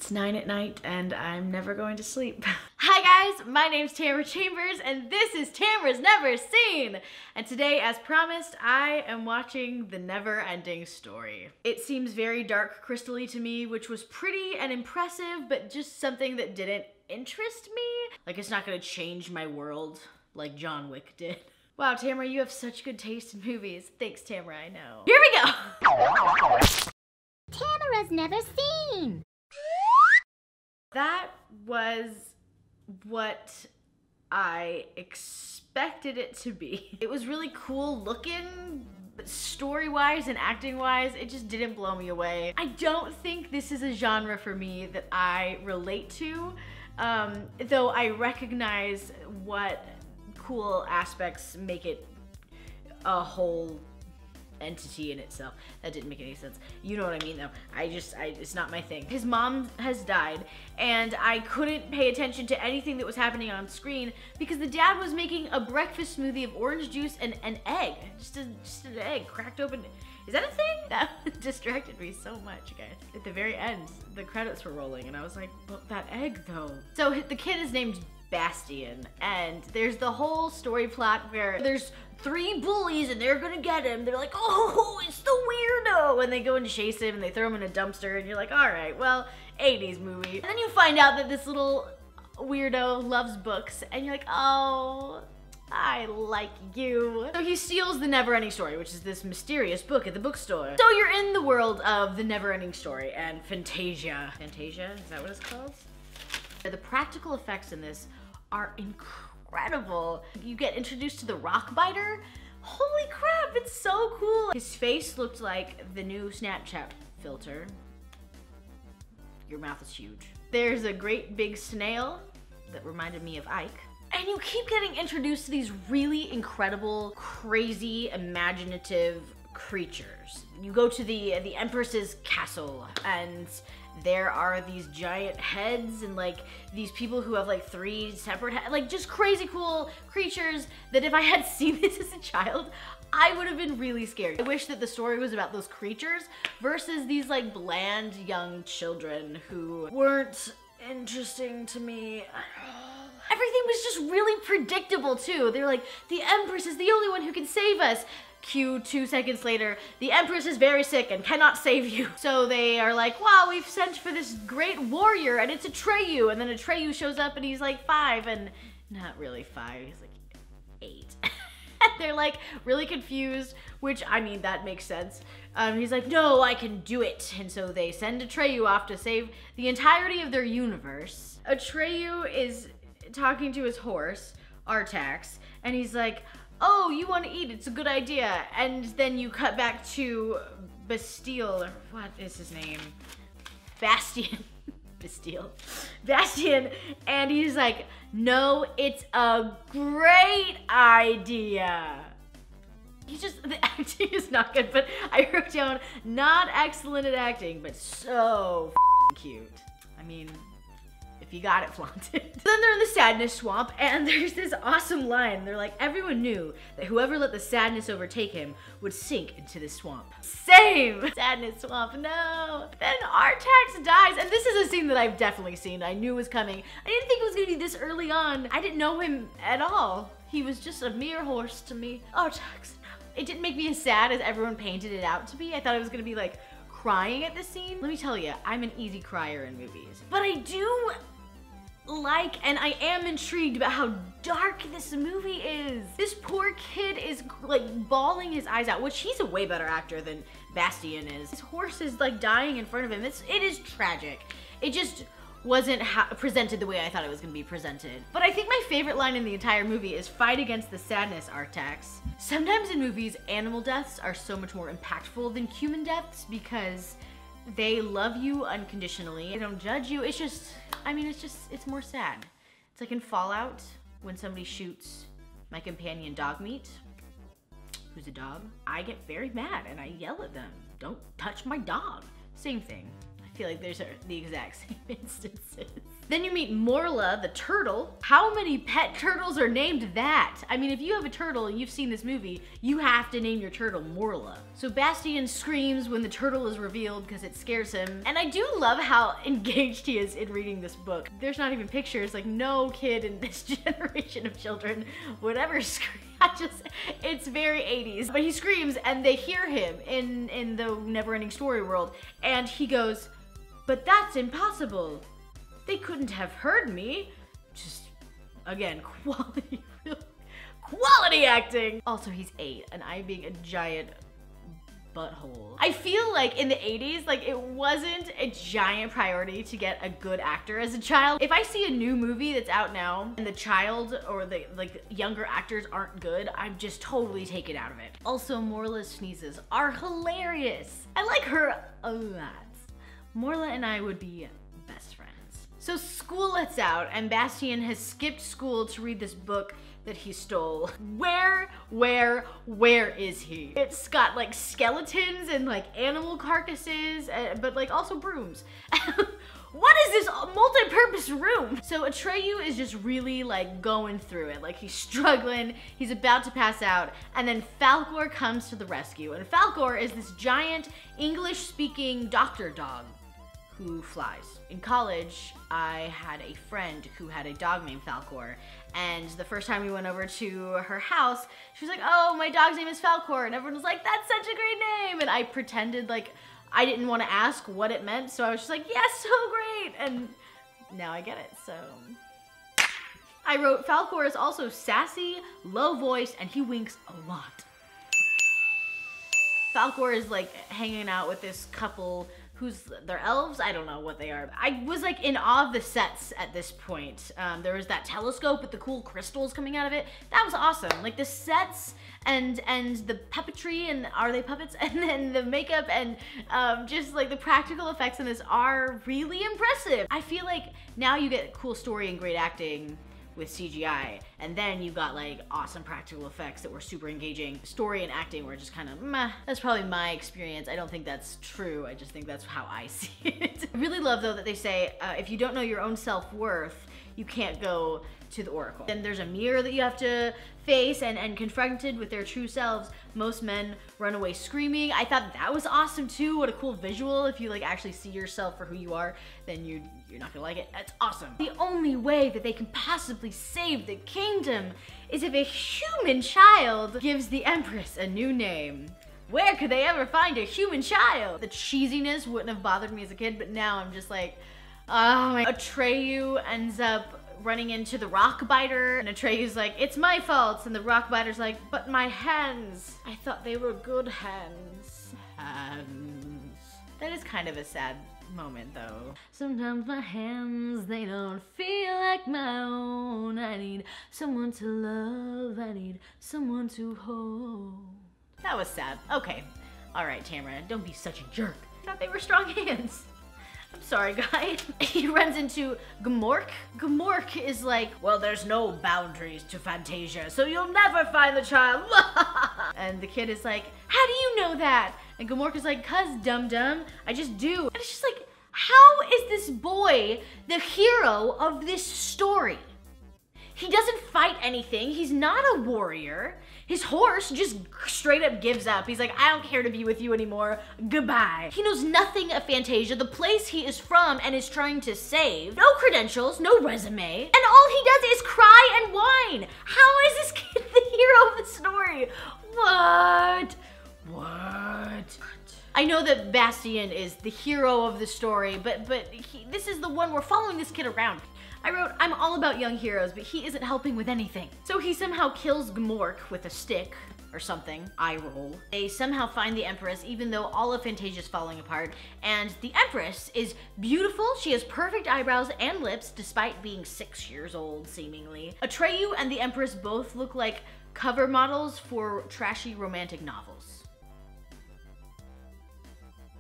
It's 9 at night and I'm never going to sleep. Hi guys, my name's Tamara Chambers and this is Tamara's Never Seen. And today, as promised, I am watching The NeverEnding Story. It seems very dark crystal-y to me, which was pretty and impressive, but just something that didn't interest me. Like, it's not gonna change my world like John Wick did. Wow, Tamara, you have such good taste in movies. Thanks, Tamara, I know. Here we go! Tamara's Never Seen. That was what I expected it to be. It was really cool looking, but story-wise and acting-wise, it just didn't blow me away. I don't think this is a genre for me that I relate to, though I recognize what cool aspects make it a whole entity in itself. That didn't make any sense. You know what I mean though. It's not my thing. His mom has died and I couldn't pay attention to anything that was happening on screen because the dad was making a breakfast smoothie of orange juice and an egg. Just an egg cracked open. Is that a thing? That distracted me so much, guys. At the very end, the credits were rolling and I was like, but that egg though. So the kid is named Bastian, and there's the whole story plot where there's 3 bullies and they're gonna get him. They're like, oh, it's the weirdo, and they go and chase him and they throw him in a dumpster and you're like, all right, well, 80s movie. And then you find out that this little weirdo loves books and you're like, oh, I like you. So he steals the NeverEnding Story, which is this mysterious book at the bookstore. So you're in the world of the NeverEnding Story and Fantasia. Fantasia, is that what it's called? The practical effects in this are incredible. You get introduced to the rock biter. Holy crap, it's so cool. His face looked like the new Snapchat filter. Your mouth is huge. There's a great big snail that reminded me of Ike. And you keep getting introduced to these really incredible, crazy, imaginative creatures. You go to the Empress's castle and there are these giant heads and like these people who have like 3 separate heads, like just crazy cool creatures that if I had seen this as a child, I would have been really scared. I wish that the story was about those creatures versus these like bland young children who weren't interesting to me. Everything was just really predictable too. They're like, the Empress is the only one who can save us. Cue 2 seconds later, the Empress is very sick and cannot save you. So they are like, wow, we've sent for this great warrior and it's Atreyu. And then Atreyu shows up and he's like 5 and not really 5, he's like 8. And they're like really confused, which I mean, that makes sense. He's like, no, I can do it. And so they send Atreyu off to save the entirety of their universe. Atreyu is talking to his horse, Artax, and he's like, oh, you want to eat, it's a good idea. And then you cut back to Bastille, or what is his name? Bastian. Bastille. Bastian, and he's like, no, it's a great idea. The acting is not good, but I wrote down, not excellent at acting, but so cute. I mean, if you got it, flaunt it. Then they're in the sadness swamp and there's this awesome line. They're like, everyone knew that whoever let the sadness overtake him would sink into the swamp. Same! Sadness swamp, no. Then Artax dies, and this is a scene that I've definitely seen. I knew it was coming. I didn't think it was gonna be this early on. I didn't know him at all. He was just a mere horse to me. Artax, no. It didn't make me as sad as everyone painted it out to be. I thought it was gonna be like crying at this scene. Let me tell you, I'm an easy crier in movies. But I do like, and I am intrigued about how dark this movie is. This poor kid is like bawling his eyes out, which he's a way better actor than Bastian is. His horse is like dying in front of him. It is tragic. It just wasn't presented the way I thought it was gonna be presented. But I think my favorite line in the entire movie is fight against the sadness, Artax. Sometimes in movies, animal deaths are so much more impactful than human deaths because they love you unconditionally. They don't judge you. It's just, I mean, it's more sad. It's like in Fallout, when somebody shoots my companion Dogmeat, who's a dog, I get very mad and I yell at them, don't touch my dog. Same thing. I feel like there's the exact same instances. Then you meet Morla, the turtle. How many pet turtles are named that? I mean, if you have a turtle and you've seen this movie, you have to name your turtle Morla. So Bastien screams when the turtle is revealed because it scares him. And I do love how engaged he is in reading this book. There's not even pictures, like no kid in this generation of children would ever scream. It's very 80s. But he screams and they hear him in the NeverEnding Story world. And he goes, "But that's impossible. They couldn't have heard me." Just, again, quality acting. Also, he's 8 and I'm being a giant butthole. I feel like in the 80s, like it wasn't a giant priority to get a good actor as a child. If I see a new movie that's out now and the child or the younger actors aren't good, I'm just totally taken out of it. Also, Morla's sneezes are hilarious. I like her a lot. Morla and I would be best friends. So school lets out and Bastien has skipped school to read this book that he stole. Where is he? It's got like skeletons and like animal carcasses, but like also brooms. What is this multi-purpose room? So Atreyu is just really like going through it. Like he's struggling, he's about to pass out, and then Falkor comes to the rescue. And Falkor is this giant English-speaking doctor dog who flies. In college, I had a friend who had a dog named Falkor, and the first time we went over to her house, she was like, "Oh, my dog's name is Falkor," and everyone was like, "That's such a great name," and I pretended like I didn't want to ask what it meant, so I was just like, "Yes, so great," and now I get it, so. I wrote, Falkor is also sassy, low voice, and he winks a lot. Falkor is like hanging out with this couple they're elves? I don't know what they are. I was like in awe of the sets at this point. There was that telescope with the cool crystals coming out of it. That was awesome. Like the sets and the puppetry, and are they puppets? And then the makeup and just like the practical effects in this are really impressive. I feel like now you get cool story and great acting with CGI, and then you've got like awesome practical effects that were super engaging. Story and acting were just kind of meh. That's probably my experience. I don't think that's true. I just think that's how I see it. I really love though that they say if you don't know your own self-worth, you can't go to the Oracle. Then there's a mirror that you have to face and confronted with their true selves. Most men run away screaming. I thought that was awesome too. What a cool visual. If you like actually see yourself for who you are, then you're not gonna like it. That's awesome. The only way that they can possibly save the kingdom is if a human child gives the Empress a new name. Where could they ever find a human child? The cheesiness wouldn't have bothered me as a kid, but now I'm just like, oh my. Atreyu ends up running into the rock biter, and Atreyu's like, "It's my fault," and the rock biter's like, "But my hands, I thought they were good hands." That is kind of a sad moment though. Sometimes my hands, they don't feel like my own. I need someone to love, I need someone to hold. That was sad. Okay, all right, Tamara, don't be such a jerk. I thought they were strong hands. I'm sorry, guy. He runs into Gmork. Gmork is like, "Well, there's no boundaries to Fantasia, so you'll never find the child." And the kid is like, "How do you know that?" And Gmork is like, "'Cause dum-dum, I just do." And it's just like, how is this boy the hero of this story? He doesn't fight anything. He's not a warrior. His horse just straight up gives up. He's like, "I don't care to be with you anymore. Goodbye." He knows nothing of Fantasia, the place he is from and is trying to save. No credentials, no resume. And all he does is cry and whine. How is this kid the hero of the story? What? I know that Bastien is the hero of the story, but this is the one we're following this kid around. I wrote, I'm all about young heroes, but he isn't helping with anything. So he somehow kills Gmork with a stick or something. Eye roll. They somehow find the Empress, even though all of Fantasia's falling apart. And the Empress is beautiful. She has perfect eyebrows and lips, despite being 6 years old, seemingly. Atreyu and the Empress both look like cover models for trashy romantic novels.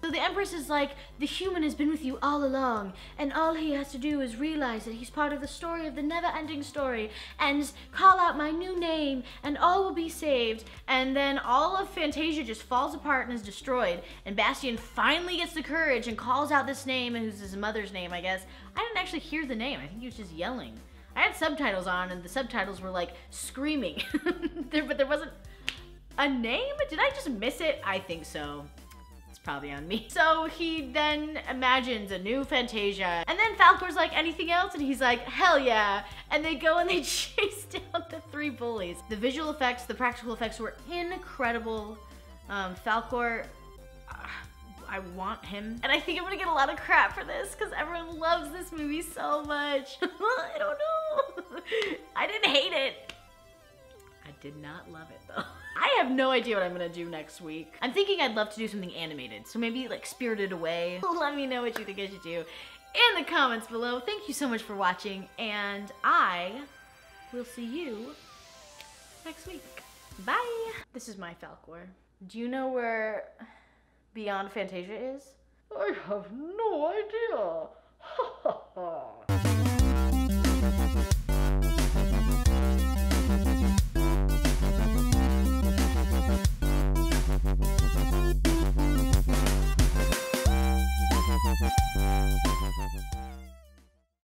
So the Empress is like, the human has been with you all along, and all he has to do is realize that he's part of the story of the never-ending story, and call out my new name, and all will be saved. And then all of Fantasia just falls apart and is destroyed, and Bastian finally gets the courage and calls out this name, who's his mother's name, I guess. I didn't actually hear the name, I think he was just yelling. I had subtitles on, and the subtitles were like screaming, but there wasn't a name? Did I just miss it? I think so. It's probably on me. So he then imagines a new Fantasia, and then Falcor's like, anything else? And he's like, hell yeah. And they go and they chase down the 3 bullies. The visual effects, the practical effects were incredible. Falcor, I want him. And I think I'm gonna get a lot of crap for this because everyone loves this movie so much. I don't know. I didn't hate it. I did not love it though. I have no idea what I'm gonna do next week. I'm thinking I'd love to do something animated, so maybe like Spirited Away. Let me know what you think I should do in the comments below. Thank you so much for watching, and I will see you next week. Bye! This is my Falcor. Do you know where Beyond Fantasia is? I have no idea.